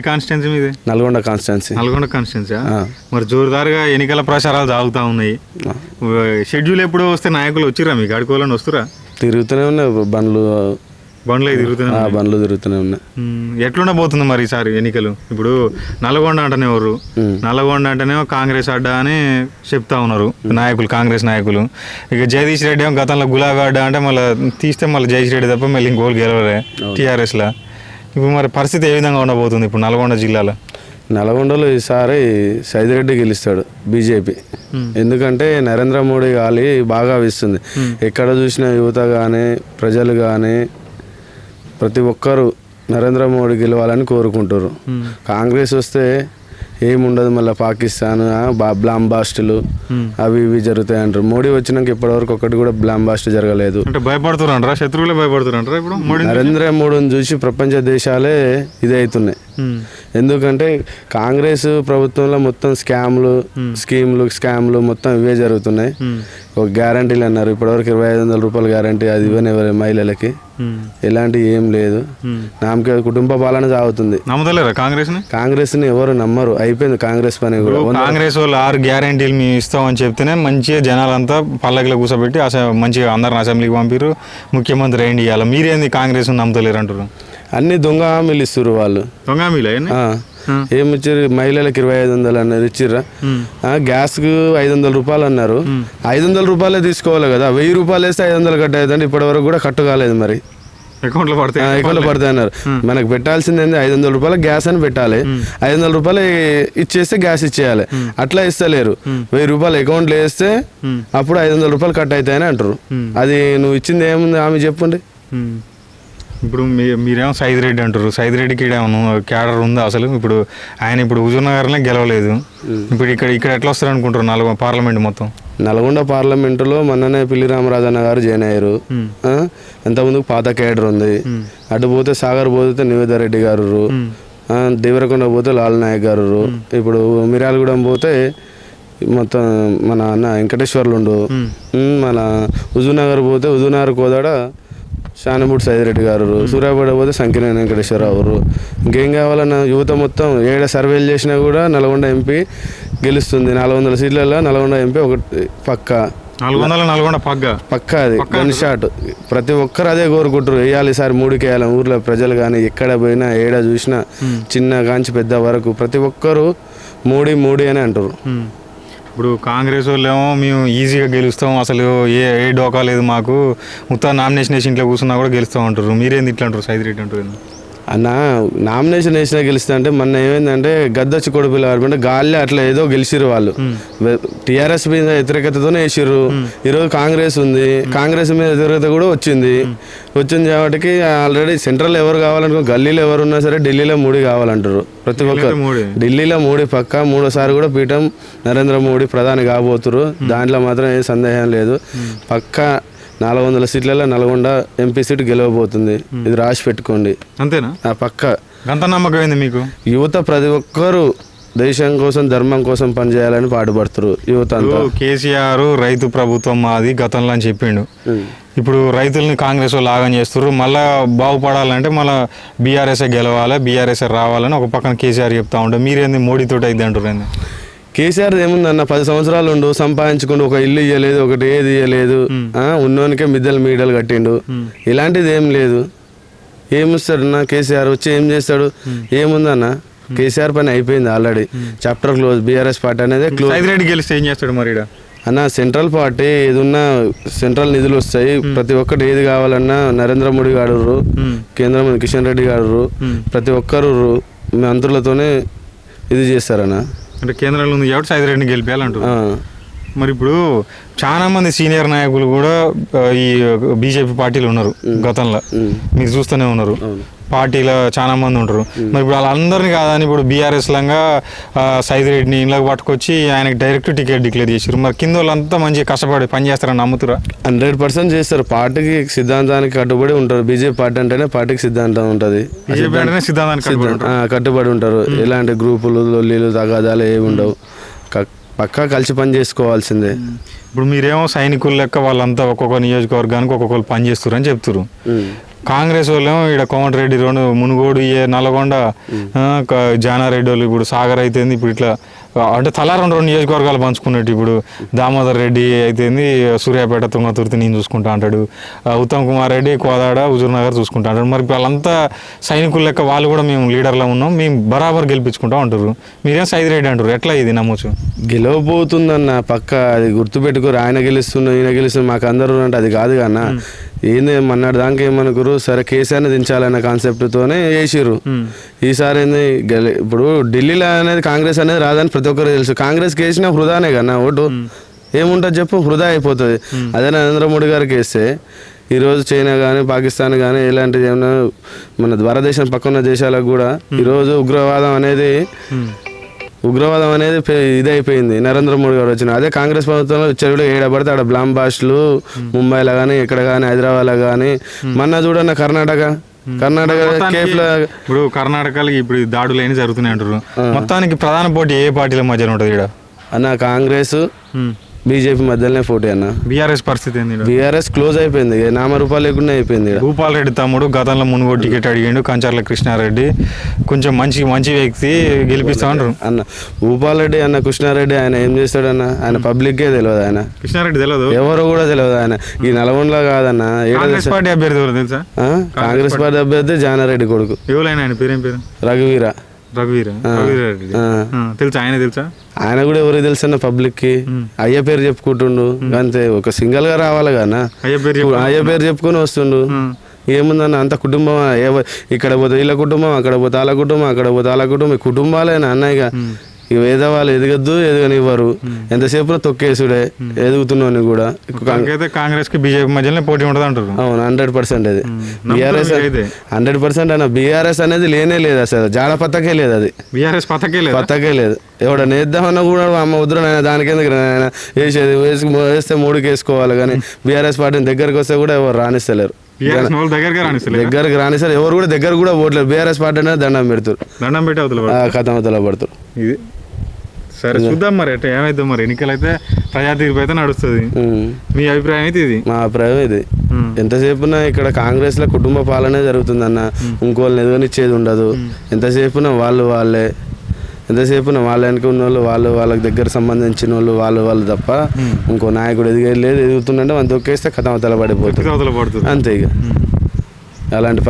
Constituency మీది Nalgonda constituency. Nalgonda constituency. మరి జోరుదారుగా ఎన్నికల ప్రచారాలు సాగుతూ ఉన్నాయి. షెడ్యూల్ ఎప్పుడు వస్తే నాయకులు వచ్చిరా మీకు అడుకోవాలని వస్తురా? తిరుగుతూనే ఉన్నాయి బండ్లు తిరుగుతూనే ఉన్నాయి. ఎట్లుండబోతుంది మరి ఈసారి ఎన్నికలు? ఇప్పుడు నల్గొండ అంటేనే ఎవరు, నల్గొండ అంటేనే కాంగ్రెస్ అడ్డా అని చెప్తా ఉన్నారు నాయకులు, కాంగ్రెస్ నాయకులు. ఇక జగదీష్ రెడ్డి ఏమో గతంలో గులాబీ అడ్డా అంటే మళ్ళీ తీస్తే మళ్ళీ జగదీష్ రెడ్డి తప్ప మళ్ళీ ఇంకోళ్ళు గెలవలే టీఆర్ఎస్లో. ఇప్పుడు మరి పరిస్థితి ఏ విధంగా ఉండబోతుంది ఇప్పుడు నల్గొండ జిల్లాలో? నల్గొండలో ఈసారి సైదిరెడ్డి గెలుస్తాడు బీజేపీ. ఎందుకంటే నరేంద్ర మోడీ గాలి బాగా వీస్తుంది. ఎక్కడ చూసినా యువత కానీ ప్రజలు కానీ ప్రతి ఒక్కరు నరేంద్ర మోడీ గెలవాలని కోరుకుంటారు. కాంగ్రెస్ వస్తే ఏముండదు, మళ్ళీ పాకిస్తాన్ బ్లాంబాస్టులు అవి ఇవి జరుగుతాయి అంటారు. మోడీ వచ్చినాక ఇప్పటివరకు ఒకటి కూడా బ్లాంబాస్ట్ జరగలేదు. అంటే భయపడుతున్నారా? శత్రువులే భయపడుతున్నారా? ఇప్పుడు నరేంద్ర మోడీని చూసి ప్రపంచ దేశాలే ఇదే అవుతున్నాయి. ఎందుకంటే కాంగ్రెస్ ప్రభుత్వంలో మొత్తం స్కామ్లు మొత్తం ఇవే జరుగుతున్నాయి. ఒక గ్యారంటీలు అన్నారు, ఇప్పటివరకు 2500 రూపాయలు గ్యారంటీ, అది ఇవ్వని ఎవరి మహిళలకి ఎలాంటి ఏం లేదు. నామకే కుటుంబ పాలన సాగుతుంది. నమ్మదలేరా కాంగ్రెస్ ని? ఎవరు నమ్మరు, అయిపోయింది కాంగ్రెస్ పని కూడా. కాంగ్రెస్ వాళ్ళు 6 గ్యారంటీలు మేము ఇస్తామని చెప్తేనే మంచిగా జనాలంతా పల్లకిలో కూర్చోబెట్టి మంచిగా అందరిని అసెంబ్లీకి పంపిరు, ముఖ్యమంత్రి ఏంటి ఇవ్వాలి. మీరేంది కాంగ్రెస్ నమ్మతలేరు అంటారు? అన్ని దొంగ హామీలు ఇస్తారు వాళ్ళు. దొంగ హామీలు ఏమి ఇచ్చారు? మహిళలకు 2500 అన్నారు, ఇచ్చిర్రా? గ్యాస్కు 500 రూపాయలు అన్నారు. 500 రూపాయలే తీసుకోవాలి కదా, 1000 రూపాయలు వేస్తే 500 కట్ అవుతుంది. ఇప్పటి వరకు కూడా కట్టు కాలేదు. మరి అకౌంట్లో పడతాయి అన్నారు. మనకు పెట్టాల్సింది ఏంది? 500 రూపాయలు గ్యాస్ అని పెట్టాలి, 500 రూపాయలు ఇచ్చేస్తే గ్యాస్ ఇచ్చేయాలి. అట్లా ఇస్తలేరు. 1000 రూపాయలు అకౌంట్లో వేస్తే అప్పుడు 500 రూపాయలు కట్ అవుతాయని అంటారు. అది నువ్వు ఇచ్చింది ఏముంది ఆమె చెప్పండి. ఇప్పుడు మీరేమో సైదిరెడ్డి అంటారు, సైదిరెడ్డికి ఏమన్నా క్యాడర్ ఉందా అసలు? ఇప్పుడు ఆయన ఇప్పుడు హుజూర్నగర్లో గెలవలేదు, ఇప్పుడు ఇక్కడ ఎట్లా వస్తారు అనుకుంటారు? పార్లమెంట్ మొత్తం నల్గొండ పార్లమెంటులో మొన్ననే పిల్లి రామరాజన్న గారు జాయిన్ అయ్యారు. ఎంతమందికి పాత క్యాడర్ ఉంది. అటు పోతే సాగర్ పోతే నివేద రెడ్డి గారు, దేవరకొండ పోతే లాల్ నాయక్ గారు, ఇప్పుడు మిర్యాలగూడెం పోతే మొత్తం మన అన్న వెంకటేశ్వర్లుండు, మన హుజూర్నగర్ పోతే హుజూర్నగర్ కోదాడ శానమూడి సైదిరెడ్డి గారు, సూర్యాపేట పోతే సంకినేని వెంకటేశ్వరరావు. ఇంకేం కావాలన్న? యువత మొత్తం ఏడ సర్వేలు చేసినా కూడా నల్గొండ ఎంపీ గెలుస్తుంది. 400 సీట్లలో నల్గొండ ఎంపీ ఒకటి పక్కా. 400 పక్కా అది గన్ షాట్. ప్రతి ఒక్కరు అదే కోరుకుంటారు, వేయాలి ఈసారి 3కి వేయాలి. ఊర్లో ప్రజలు కానీ ఎక్కడ పోయినా ఏడ చూసినా చిన్న కాంచి పెద్ద వరకు ప్రతి ఒక్కరు మోడీ అని అంటారు. ఇప్పుడు కాంగ్రెస్ వాళ్ళు ఏమో మేము ఈజీగా గెలుస్తాం, అసలు ఏ డోకా లేదు మాకు, మొత్తం నామినేషన్ వేసి ఇంట్లో కూర్చున్నా కూడా గెలుస్తాం అంటారు. మీరేంది ఇట్లా అంటారు? సైదిరెడ్డి అంటారు అన్న. నామినేషన్ వేసినా గెలుస్తా మొన్న ఏమైందంటే గద్దొచ్చి కొడుపులు అంటే గాలి అట్లా ఏదో గెలిచిరు వాళ్ళు. టీఆర్ఎస్ మీద వ్యతిరేకతతోనే వేసిర్రు. ఈరోజు కాంగ్రెస్ ఉంది, కాంగ్రెస్ మీద వ్యతిరేకత కూడా వచ్చింది కాబట్టి ఆల్రెడీ సెంట్రల్ ఎవరు కావాలనుకో, గల్లీలో ఎవరు ఉన్నా సరే ఢిల్లీలో మోడీ కావాలంటారు ప్రతి ఒక్కరు. ఢిల్లీలో మోడీ పక్కా, 3వ కూడా పీఠం నరేంద్ర మోడీ ప్రధాని కాబోతురు. దాంట్లో మాత్రం ఏ సందేహం లేదు. పక్కా 400 సీట్లలో నల్గొండ ఎంపీ సీట్ గెలవబోతుంది. ఇది రాసి పెట్టుకోండి. అంతేనా? పక్కా. అంత నమ్మకం మీకు? యువత ప్రతి ఒక్కరు దేశం కోసం ధర్మం కోసం పనిచేయాలని పాటుపడుతున్నారు యువత అంతా. కేసీఆర్ రైతు ప్రభుత్వం మాది గతంలో అని చెప్పిండు. ఇప్పుడు రైతుల్ని కాంగ్రెస్ వాళ్ళు ఆగం చేస్తారు. మళ్ళీ బాగుపడాలంటే మళ్ళీ బీఆర్ఎస్ఏ గెలవాలి, బీఆర్ఎస్ఏ రావాలని ఒక పక్కన కేసీఆర్ చెప్తా ఉంటారు. మీరేంది మోడీతో అయితే అంటారు? కేసీఆర్ ఏముందన్న, 10 సంవత్సరాలు ఉండు సంపాదించుకుంటూ ఒక ఇల్లు ఇవ్వలేదు, ఒకటి ఏది ఇవ్వలేదు. ఉన్నోనికే మీడలు కట్టిండు. ఇలాంటిది ఏం లేదు. ఏమిస్తాడన్న కేసీఆర్? వచ్చి ఏం చేస్తాడు? ఏముందన్న, కేసీఆర్ పని అయిపోయింది already. Chapter close. BRS party అనేది క్లోజ్. గెలిస్తే ఏం చేస్తాడు మరి అన్న? సెంట్రల్ పార్టీ ఏది ఉన్నా సెంట్రల్ నిధులు వస్తాయి. ప్రతి ఒక్కటి ఏది కావాలన్నా నరేంద్ర మోడీ గారు, కేంద్ర మంత్రి కిషన్ రెడ్డి గారు, ప్రతి ఒక్కరు మంత్రులతోనే ఇది చేస్తారన్న. అంటే కేంద్రంలో ఉంది కాబట్టి సైదిరెడ్డిని గెలిపేయాలంటారు. మరి ఇప్పుడు చాలా మంది సీనియర్ నాయకులు కూడా ఈ బీజేపీ పార్టీలు ఉన్నారు గతంలో, మీరు చూస్తూనే ఉన్నారు. పార్టీలో చాలా మంది ఉంటారు. మరి ఇప్పుడు వాళ్ళందరినీ కాదని ఇప్పుడు బీఆర్ఎస్ లాగా సైదిరెడ్డిని ఇంట్లోకి పట్టుకొచ్చి ఆయనకి డైరెక్ట్ టికెట్ డిక్లేర్ చేశారు. మరి కింద వాళ్ళంతా మంచిగా కష్టపడి పనిచేస్తారని నమ్ముతురా? 100% చేస్తారు. పార్టీకి సిద్ధాంతానికి కట్టుబడి ఉంటారు. బీజేపీ పార్టీ అంటేనే పార్టీకి సిద్ధాంతం ఉంటుంది. కట్టుబడి ఉంటారు. ఎలాంటి గ్రూపులు లొల్లీలు తగాదాలు ఏమి ఉండవు. పక్కా కలిసి పని చేసుకోవాల్సిందే. ఇప్పుడు మీరేమో సైనికులు లెక్క వాళ్ళంతా ఒక్కొక్క నియోజకవర్గానికి ఒక్కొక్కరు పని చేస్తారు అని చెప్తారు. కాంగ్రెస్ వాళ్ళు ఇక్కడ కోమటిరెడ్డి రెండు మునుగోడు నల్గొండ జానారెడ్డి వాళ్ళు ఇప్పుడు సాగర్ అయితేంది ఇప్పుడు ఇట్లా అంటే తలా రెండు నియోజకవర్గాలు పంచుకున్నట్టు ఇప్పుడు దామోదర్ రెడ్డి అయితేంది సూర్యాపేట తుంగతుర్తి నేను చూసుకుంటా అంటాడు, ఉత్తమ్ కుమార్ రెడ్డి కోదాడ హుజూర్ నగర్ చూసుకుంటా అంటాడు. మరి వాళ్ళంతా సైనికుల లెక్క వాళ్ళు కూడా మేము లీడర్లో ఉన్నాం, మేము బరాబర్ గెలిపించుకుంటాం అంటారు. మీరేం సైదిరెడ్డి అంటారు, ఎట్లా ఇది నమ్మొచ్చు? గెలవబోతుందన్న పక్క అది గుర్తుపెట్టుకోరు. ఆయన గెలుస్తున్నా ఈయన గెలుస్తున్నా మాకు అందరూ అంటే అది కాదు కన్నా. ఏంది మన్నాడు దానికి ఏమనుకోరు, సరే కేసీఆర్ని దించాలన్న కాన్సెప్ట్తోనే వేసిర్రు. ఈసారి ఏంది ఇప్పుడు ఢిల్లీలో అనేది కాంగ్రెస్ అనేది రాదని ప్రతి ఒక్కరు తెలుసు. కాంగ్రెస్ వేసినా వృధానే కన్నా ఓటు, ఏముంటుంది చెప్పు, వృధా అయిపోతుంది. అదే నరేంద్ర మోడీ గారికి వేస్తే ఈరోజు చైనా కానీ పాకిస్తాన్ కానీ ఇలాంటివి ఏమైనా మన భారతదేశం పక్కన దేశాలకు కూడా ఈరోజు ఉగ్రవాదం అనేది ఇదైపోయింది. నరేంద్ర మోడీ గారు వచ్చిన అదే కాంగ్రెస్ ప్రభుత్వంలో వచ్చాడు ఏడబడితే ఆడ బ్లామ్ బాస్టులు ముంబైలో కానీ ఇక్కడ కానీ హైదరాబాద్లో కానీ మొన్న చూడన్న కర్ణాటక ఇప్పుడు కర్ణాటకలో ఇప్పుడు దాడులు అయినా జరుగుతున్నాయి అంటారు. మొత్తానికి ప్రధాన పోటీ ఏ పార్టీల మధ్యలో ఉంటుంది ఇక్కడ అన్న? కాంగ్రెస్ బీజేపీ మధ్యలోనే పోటీ అన్న. బీఆర్ఎస్ పరిస్థితి ఏంది? బీఆర్ఎస్ క్లోజ్ అయిపోయింది, నామరూపాలు లేకుండా అయిపోయింది. భూపాల్ రెడ్డి తమ్ముడు గతంలో మునుగోడు టికెట్ అడిగిండు, కంచర్ల కృష్ణారెడ్డి కొంచెం మంచి వ్యక్తి గెలిపిస్తామంటారు అన్న. భూపాల్ రెడ్డి అన్న కృష్ణారెడ్డి ఆయన ఏం చేస్తాడన్న? ఆయన పబ్లిక్కే తెలియదు. ఆయన కృష్ణారెడ్డి తెలియదు, ఎవరు కూడా తెలియదు. ఆయన ఈ నల్గొండలో కాదన్న. కాంగ్రెస్ పార్టీ అభ్యర్థి తెలుసా? కాంగ్రెస్ పార్టీ అభ్యర్థి జానారెడ్డి కొడుకు. ఎవరైనా ఆయన పేరేం పేరు? రఘువీర రెడ్డి తెలుసా? ఆయన తెలుసా? ఆయన కూడా ఎవరికి తెలుసు అన్న పబ్లిక్ కి. అయ్య పేరు చెప్పుకుంటుండు అంతే. ఒక సింగల్ గా రావాలి కదా, అయ్య పేరు చెప్పుకొని వస్తుండు. ఏముందన్న అంత కుటుంబం, ఇక్కడ పోతే వీళ్ళ కుటుంబం, అక్కడ పోతే వాళ్ళ కుటుంబం, అక్కడ పోతే వాళ్ళ కుటుంబం, ఈ కుటుంబాలేనా అన్నయ్యగా. ఇక ఎదవాళ్ళు ఎదగద్దు, ఎదగనివ్వరు. ఎంతసేపు తొక్కేసుడే ఎదుగుతున్నాను కూడా. కాంగ్రెస్ కి బీజేపీ మధ్యలో పోటీ ఉంటుంది అంటారు. అవును, 100% అది. బీఆర్ఎస్ 100% అన్న. బీఆర్ఎస్ అనేది లేనే లేదు అసలు, జాడ పత్తకే లేదు అది. బీఆర్ఎస్ పత్తకే లేదు. ఎవడన్నా వేద్దామన్నా కూడా అమ్మ వద్దురైనా దానికి ఎందుకు వేసేది, వేస్తే 3కి వేసుకోవాలి. కానీ బీఆర్ఎస్ పార్టీని దగ్గరికి వస్తే కూడా ఎవరు రాణిస్తలేరు, దగ్గరకు రానిస్తారు. ఎవరు కూడా దగ్గర కూడా పోవట్లేదు. బీఆర్ఎస్ పార్టీ అనేది దండం పెడుతారు, కథ అవతల పడుతారు. ఇది సరే చూద్దాం మరి అంటే ఏమైతే. మరి ఎన్నికలు అయితే ప్రజా తీర్పు అయితే నడుస్తుంది. మీ అభిప్రాయం అయితే ఇది? మా అభిప్రాయం ఇది. ఎంతసేపున ఇక్కడ కాంగ్రెస్ లో కుటుంబ పాలనే జరుగుతుందన్న. ఇంకోళ్ళని ఎదుగనిచ్చేది ఉండదు. ఎంతసేపున వాళ్ళే ఎంతసేపున వాళ్ళ వెనక ఉన్న వాళ్ళు వాళ్ళకి దగ్గర సంబంధించిన వాళ్ళు తప్ప ఇంకో నాయకుడు ఎదిగలేదు. ఎదుగుతుందంటే మనం తొక్కేస్తే కథ అవతల పడిపోతుంది అంతే. ఇక అలాంటి